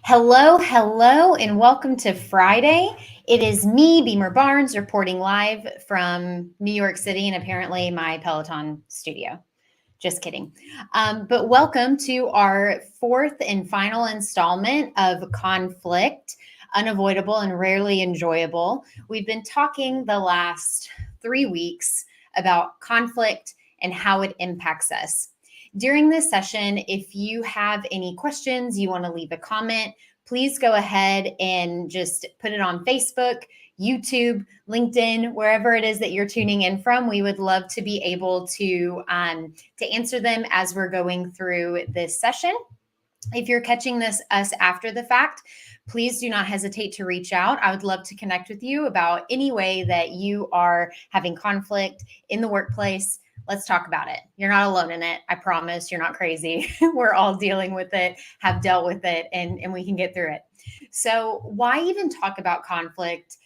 Hello, and welcome to Friday. It is me, Beamer Barnes, reporting live from New York City and apparently my Peloton studio. Just kidding. But welcome to our fourth and final installment of Conflict, Unavoidable and Rarely Enjoyable. We've been talking the last 3 weeks about conflict and how it impacts us. During this session, if you have any questions, you want to leave a comment, please go ahead and just put it on Facebook, YouTube, LinkedIn, wherever it is that you're tuning in from. We would love to be able to answer them as we're going through this session. If you're catching us after the fact, please do not hesitate to reach out. I would love to connect with you about any way that you are having conflict in the workplace. Let's talk about it. You're not alone in it. I promise you're not crazy. We're all dealing with it, have dealt with it, and we can get through it. So why even talk about conflict?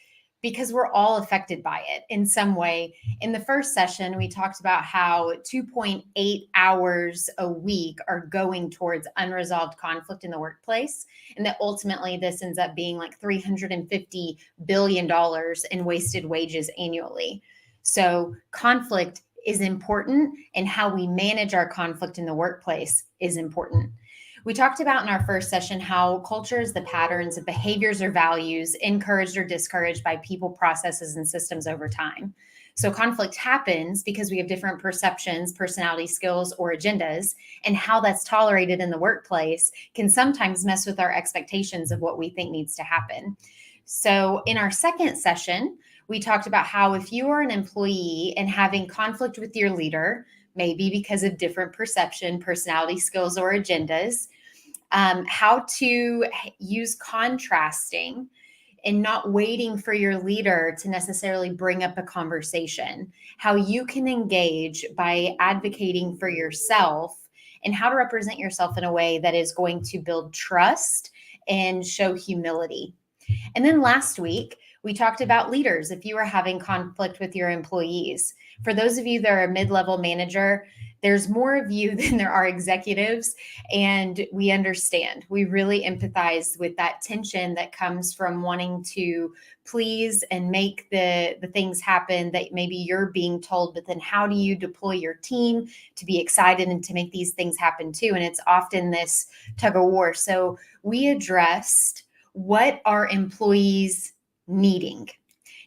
Because we're all affected by it in some way. In the first session, we talked about how 2.8 hours a week are going towards unresolved conflict in the workplace, and that ultimately this ends up being like $350 billion in wasted wages annually. So conflict is important, and how we manage our conflict in the workplace is important. We talked about in our first session how cultures, the patterns of behaviors or values encouraged or discouraged by people, processes, and systems over time. So conflict happens because we have different perceptions, personality skills, or agendas, and how that's tolerated in the workplace can sometimes mess with our expectations of what we think needs to happen. So in our second session, we talked about how if you are an employee and having conflict with your leader, maybe because of different perception, personality skills, or agendas, how to use contrasting and not waiting for your leader to necessarily bring up a conversation, how you can engage by advocating for yourself, and how to represent yourself in a way that is going to build trust and show humility. And then last week, we talked about leaders. If you are having conflict with your employees, for those of you that are a mid-level manager, there's more of you than there are executives, and we understand. We really empathize with that tension that comes from wanting to please and make the things happen that maybe you're being told, but then how do you deploy your team to be excited and to make these things happen too? And it's often this tug of war. So we addressed what are employees needing.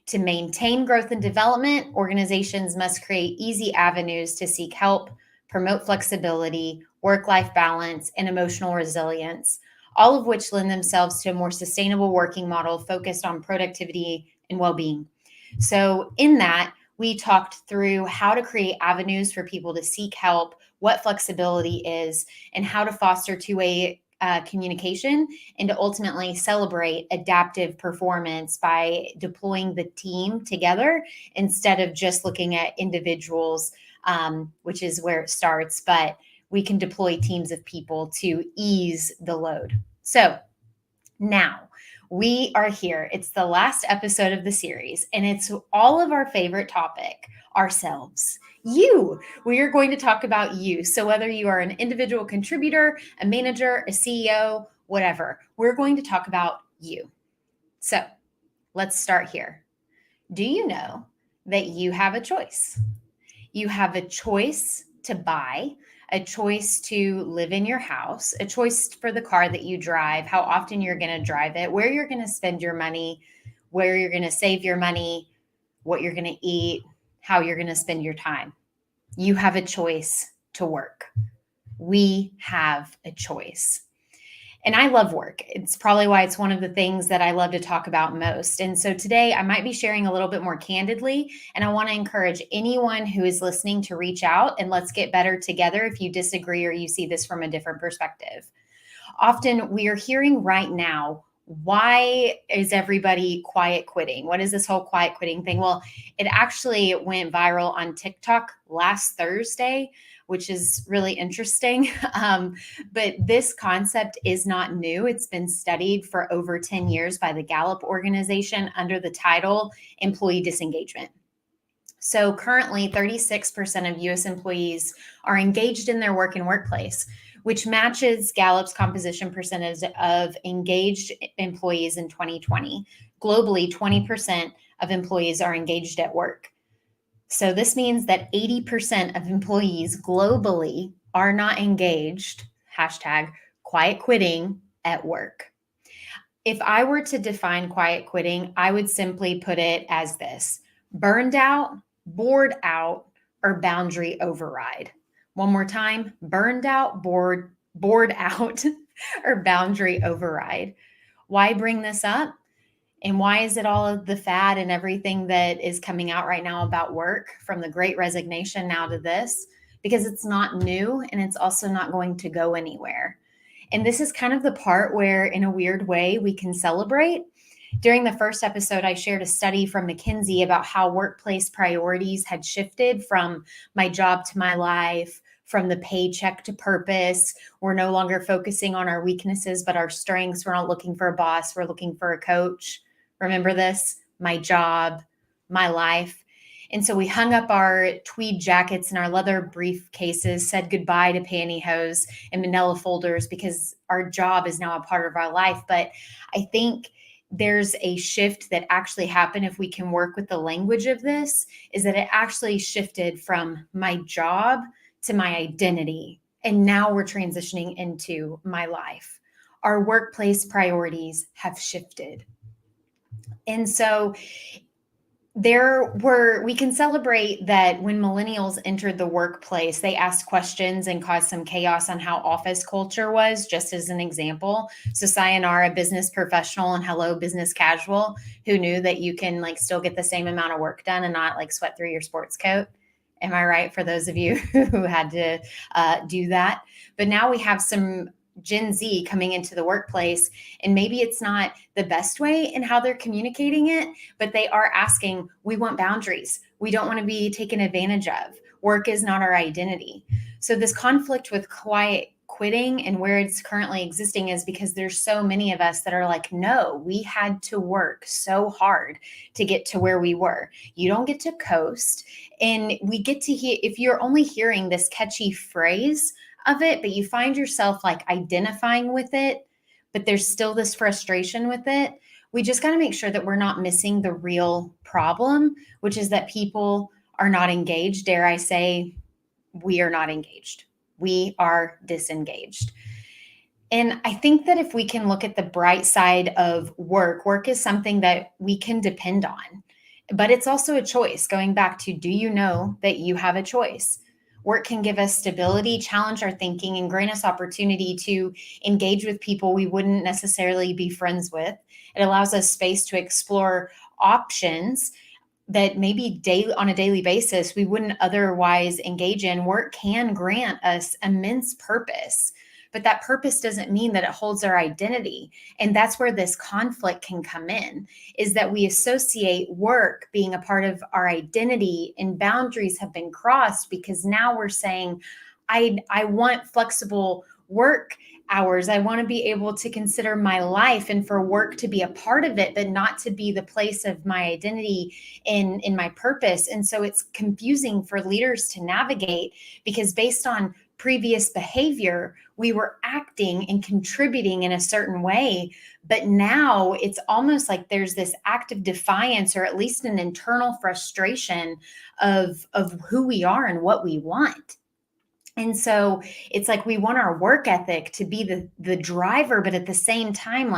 To maintain growth and development, organizations must create easy avenues to seek help, promote flexibility, work-life balance, and emotional resilience, all of which lend themselves to a more sustainable working model focused on productivity and well-being. So in that, we talked through how to create avenues for people to seek help, what flexibility is, and how to foster two-way communication, and to ultimately celebrate adaptive performance by deploying the team together instead of just looking at individuals, which is where it starts, but we can deploy teams of people to ease the load. So now we are here. It's the last episode of the series, and it's all of our favorite topic, ourselves. You. We are going to talk about you. So whether you are an individual contributor, a manager, a CEO, whatever, we're going to talk about you. So let's start here. Do you know that you have a choice? You have a choice to buy, a choice to live in your house, a choice for the car that you drive, how often you're going to drive it, where you're going to spend your money, where you're going to save your money, what you're going to eat, how you're going to spend your time. You have a choice to work. We have a choice. And I love work. It's probably why it's one of the things that I love to talk about most. And so today I might be sharing a little bit more candidly, and I want to encourage anyone who is listening to reach out and let's get better together if you disagree or you see this from a different perspective. Often we are hearing right now, why is everybody quiet quitting? What is this whole quiet quitting thing? Well, it actually went viral on TikTok last Thursday, which is really interesting. But this concept is not new. It's been studied for over 10 years by the Gallup organization under the title Employee Disengagement. So currently 36% of US employees are engaged in their work and workplace, which matches Gallup's composition percentage of engaged employees in 2020. Globally, 20% of employees are engaged at work. So this means that 80% of employees globally are not engaged, hashtag quiet quitting, at work. If I were to define quiet quitting, I would simply put it as this: burned out, bored out, or boundary override. One more time: burned out, bored out, or boundary override. Why bring this up? And why is it all of the fad and everything that is coming out right now about work, from the Great Resignation now to this? Because it's not new, and it's also not going to go anywhere. And this is kind of the part where, in a weird way, we can celebrate. During the first episode, I shared a study from McKinsey about how workplace priorities had shifted from my job to my life, from the paycheck to purpose. We're no longer focusing on our weaknesses, but our strengths. We're not looking for a boss, we're looking for a coach. Remember this? My job, my life. And so we hung up our tweed jackets and our leather briefcases, said goodbye to pantyhose and manila folders, because our job is now a part of our life. But I think there's a shift that actually happened, if we can work with the language of this, is that it actually shifted from my job to my identity. And now we're transitioning into my life. Our workplace priorities have shifted. And so we can celebrate that when millennials entered the workplace, they asked questions and caused some chaos on how office culture was, just as an example. So sayonara business professional and hello business casual, who knew that you can still get the same amount of work done and not sweat through your sports coat. Am I right, for those of you who had to do that? But now we have some Gen Z coming into the workplace, and maybe it's not the best way in how they're communicating it, but they are asking, we want boundaries. We don't want to be taken advantage of. Work is not our identity. So this conflict with quiet quitting and where it's currently existing is because there's so many of us that are like, no, we had to work so hard to get to where we were. You don't get to coast. And we get to hear, if you're only hearing this catchy phrase of it, but you find yourself identifying with it, but there's still this frustration with it, we just got to make sure that we're not missing the real problem, which is that people are not engaged. Dare I say, we are not engaged. We are disengaged. And I think that if we can look at the bright side of work is something that we can depend on, but it's also a choice. Going back to, do you know that you have a choice? Work can give us stability, challenge our thinking, and grant us opportunity to engage with people we wouldn't necessarily be friends with. It allows us space to explore options that maybe on a daily basis we wouldn't otherwise engage in. Work can grant us immense purpose, but that purpose doesn't mean that it holds our identity. And that's where this conflict can come in, is that we associate work being a part of our identity, and boundaries have been crossed because now we're saying, I want flexible work hours. I want to be able to consider my life and for work to be a part of it, but not to be the place of my identity in my purpose. And so it's confusing for leaders to navigate, because based on previous behavior, we were acting and contributing in a certain way. But now it's almost like there's this act of defiance, or at least an internal frustration of who we are and what we want. And so it's like we want our work ethic to be the driver, but at the same time,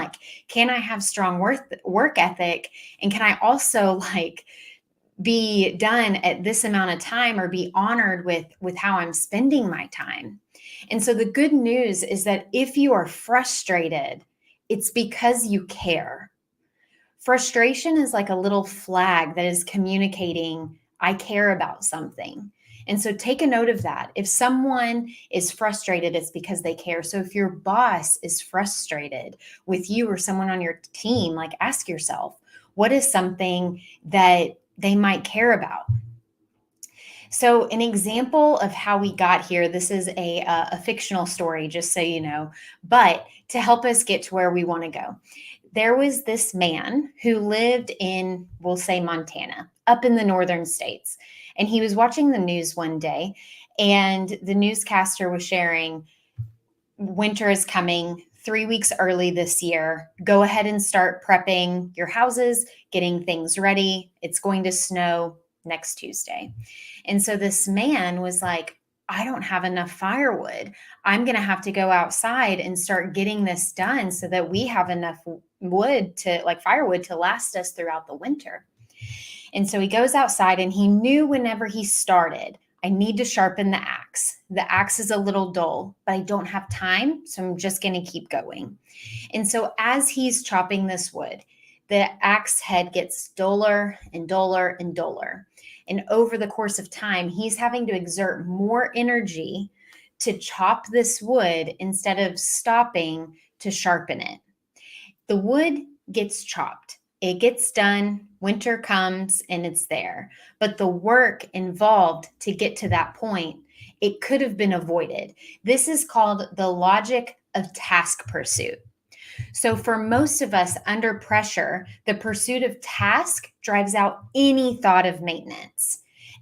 can I have strong work ethic? And can I also be done at this amount of time, or be honored with how I'm spending my time? And so the good news is that if you are frustrated, it's because you care. Frustration is like a little flag that is communicating, I care about something. And so take a note of that. If someone is frustrated, it's because they care. So if your boss is frustrated with you or someone on your team, ask yourself, what is something that they might care about? So an example of how we got here, this is a fictional story, just so you know, but to help us get to where we want to go. There was this man who lived in, we'll say, Montana, up in the northern states. And he was watching the news one day, and the newscaster was sharing, winter is coming 3 weeks early this year. Go ahead and start prepping your houses, getting things ready. It's going to snow next Tuesday. And so this man was like, I don't have enough firewood. I'm going to have to go outside and start getting this done so that we have enough wood to, like, firewood to last us throughout the winter. And so he goes outside, and he knew whenever he started, I need to sharpen the axe. The axe is a little dull, but I don't have time, so I'm just going to keep going. And so as he's chopping this wood, the axe head gets duller and duller and duller. And over the course of time, he's having to exert more energy to chop this wood instead of stopping to sharpen it. The wood gets chopped. It gets done, winter comes, and it's there. But the work involved to get to that point, it could have been avoided. This is called the logic of task pursuit. So for most of us under pressure, the pursuit of task drives out any thought of maintenance.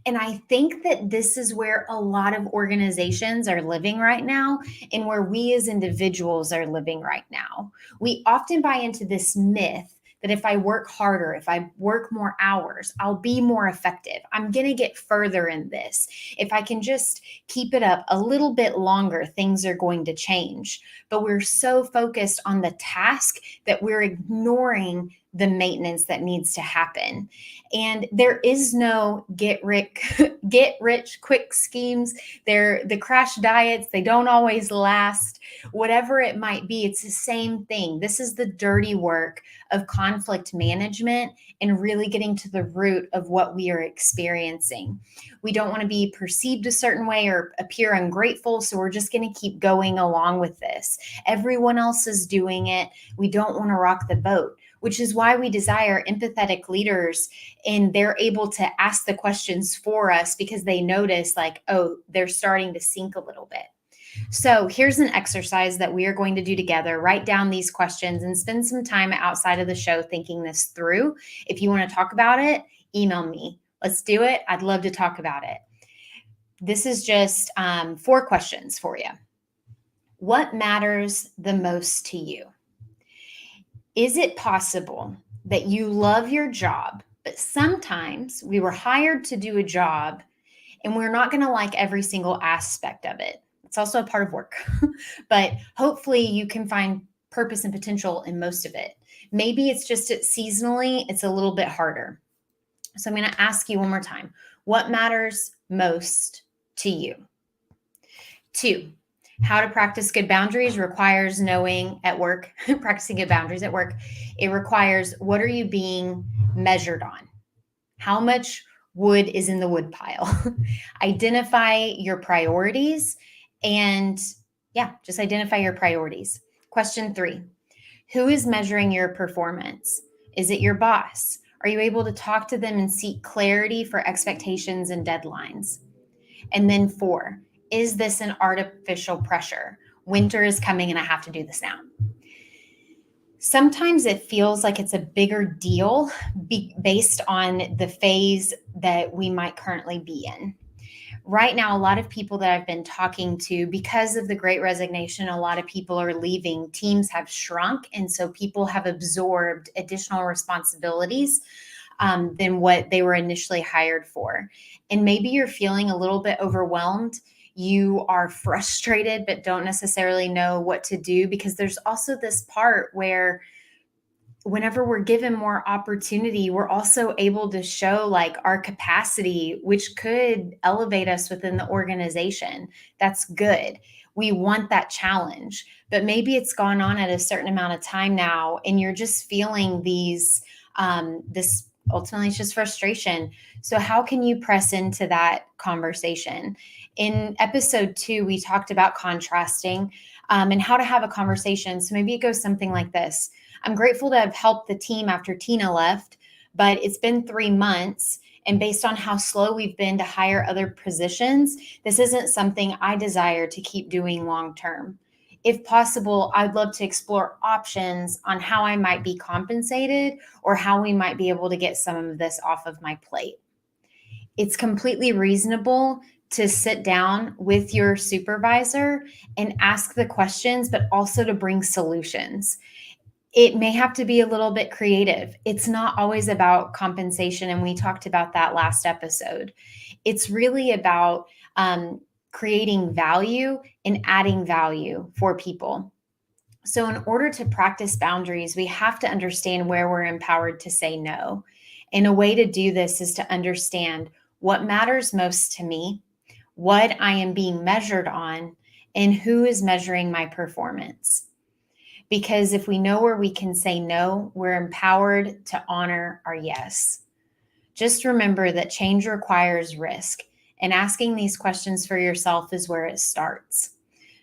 And I think that this is where a lot of organizations are living right now, and where we as individuals are living right now. We often buy into this myth that if I work harder, if I work more hours, I'll be more effective. I'm going to get further in this. If I can just keep it up a little bit longer, things are going to change. But we're so focused on the task that we're ignoring the maintenance that needs to happen. And there is no get rich quick schemes. They're the crash diets. They don't always last. Whatever it might be, it's the same thing. This is the dirty work of conflict management and really getting to the root of what we are experiencing. We don't want to be perceived a certain way or appear ungrateful, so we're just going to keep going along with this. Everyone else is doing it. We don't want to rock the boat, which is why we desire empathetic leaders, and they're able to ask the questions for us because they notice, like, oh, they're starting to sink a little bit. So here's an exercise that we are going to do together. Write down these questions and spend some time outside of the show thinking this through. If you want to talk about it, email me. Let's do it. I'd love to talk about it. This is just 4 questions for you. What matters the most to you? Is it possible that you love your job, but sometimes we were hired to do a job and we're not going to like every single aspect of it? It's also a part of work, but hopefully you can find purpose and potential in most of it. Maybe it's just seasonally, it's a little bit harder. So I'm going to ask you one more time. What matters most to you? 2, how to practice good boundaries requires knowing at work, practicing good boundaries at work. It requires, what are you being measured on? How much wood is in the wood pile? Identify your priorities, and just identify your priorities. Question 3, who is measuring your performance? Is it your boss? Are you able to talk to them and seek clarity for expectations and deadlines? And then 4, is this an artificial pressure? Winter is coming and I have to do this now. Sometimes it feels like it's a bigger deal based on the phase that we might currently be in. Right now, a lot of people that I've been talking to, because of the Great Resignation, a lot of people are leaving. Teams have shrunk, and so people have absorbed additional responsibilities than what they were initially hired for. And maybe you're feeling a little bit overwhelmed. You are frustrated, but don't necessarily know what to do, because there's also this part where whenever we're given more opportunity, we're also able to show like our capacity, which could elevate us within the organization. That's good. We want that challenge, but maybe it's gone on at a certain amount of time now, and you're just feeling this ultimately it's just frustration. So how can you press into that conversation? In episode 2, we talked about contrasting and how to have a conversation. So maybe it goes something like this. I'm grateful to have helped the team after Tina left, but it's been 3 months. And based on how slow we've been to hire other positions, this isn't something I desire to keep doing long term. If possible, I'd love to explore options on how I might be compensated or how we might be able to get some of this off of my plate. It's completely reasonable to sit down with your supervisor and ask the questions, but also to bring solutions. It may have to be a little bit creative. It's not always about compensation. And we talked about that last episode. It's really about creating value and adding value for people. So, in order to practice boundaries, we have to understand where we're empowered to say no. And a way to do this is to understand what matters most to me, what I am being measured on, and who is measuring my performance. Because if we know where we can say no, we're empowered to honor our yes. Just remember that change requires risk, and asking these questions for yourself is where it starts.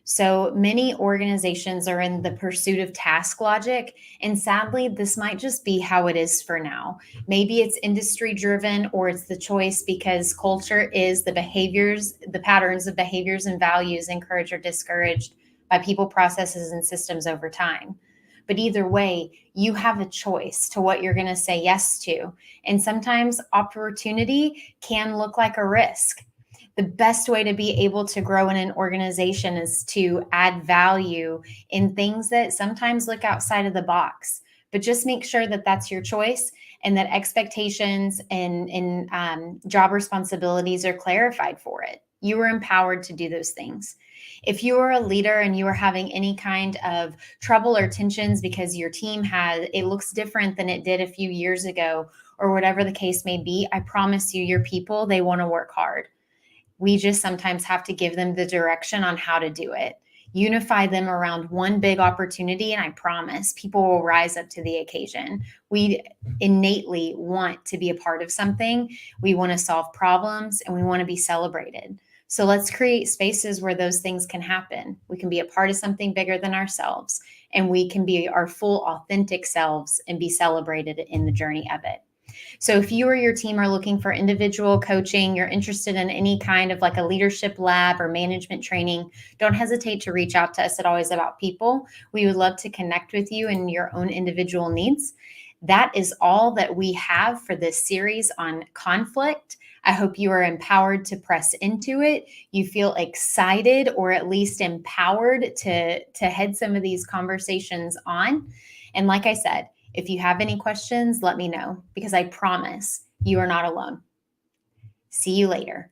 So many organizations are in the pursuit of task logic, and sadly, this might just be how it is for now. Maybe it's industry driven, or it's the choice because culture is the behaviors, the patterns of behaviors and values encouraged or discouraged by people, processes, and systems over time. But either way, you have a choice to what you're going to say yes to. And sometimes opportunity can look like a risk. The best way to be able to grow in an organization is to add value in things that sometimes look outside of the box. But just make sure that that's your choice and that expectations and job responsibilities are clarified for it. You are empowered to do those things. If you are a leader and you are having any kind of trouble or tensions because your team it looks different than it did a few years ago, or whatever the case may be, I promise you, your people, they want to work hard. We just sometimes have to give them the direction on how to do it. Unify them around one big opportunity, and I promise people will rise up to the occasion. We innately want to be a part of something. We want to solve problems, and we want to be celebrated. So let's create spaces where those things can happen. We can be a part of something bigger than ourselves, and we can be our full, authentic selves and be celebrated in the journey of it. So if you or your team are looking for individual coaching, you're interested in any kind of like a leadership lab or management training, don't hesitate to reach out to us at Always About People. We would love to connect with you and your own individual needs. That is all that we have for this series on conflict. I hope you are empowered to press into it. You feel excited or at least empowered to head some of these conversations on. And like I said, if you have any questions, let me know, because I promise you are not alone. See you later.